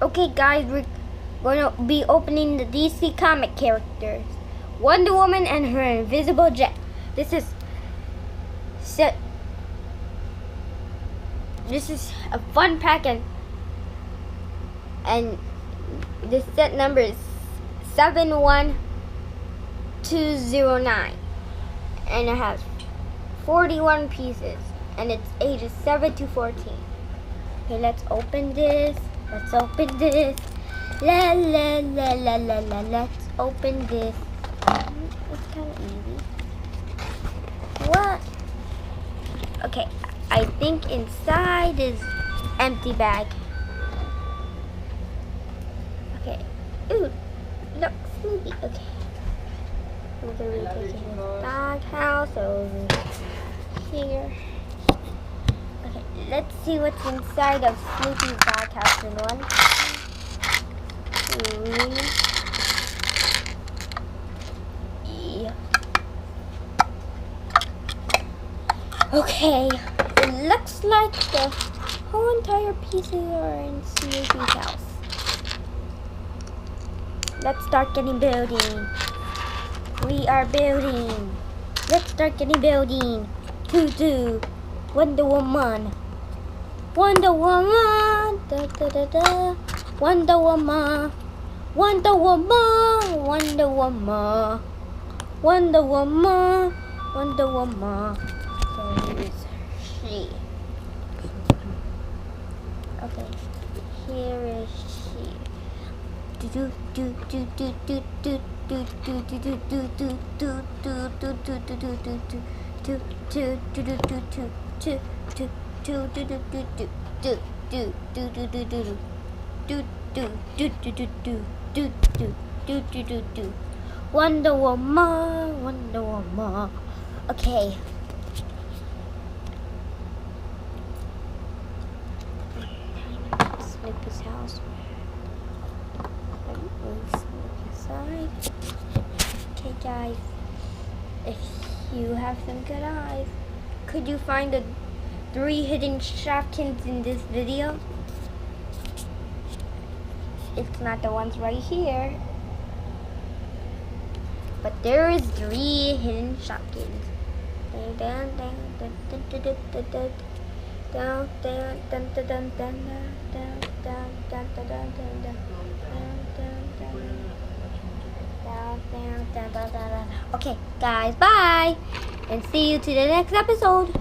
Okay guys, we're going to be opening the DC comic characters. Wonder Woman and her invisible jet. This is a fun pack, and this set number is 71209, and it has 41 pieces, and it's ages 7 to 14. Okay, let's open this. Let's open this. Let's open this. It's kind of easy. What? Okay, I think inside is empty bag. Okay. Ooh, look, Snoopy. Okay. I'm gonna be taking this dog house over here. Okay, let's see what's inside of Snoopy's dog house in 1, 2, yeah. Okay, it looks like the whole entire pieces are in Snoopy's house. Let's start getting building. We are building. Let's start getting building. To Wonder Woman. Wonder Woman. Da da da da. Wonder Woman. Wonder Woman. Wonder Woman. Wonder Woman. Wonder Woman. So here's she. Okay. Here is she. Do do do do do do do do do do do do do do do do. Wonder Woman, Wonder Woman. Okay. Snoopy's house. Inside. Okay guys, if you have some good eyes, could you find the 3 hidden Shopkins in this video? It's not the ones right here, but there is 3 hidden Shopkins. Down, down, down, down, down, down, down, down, down, down, down, down, down, down, down, down, down. Okay, guys, bye, and see you to the next episode.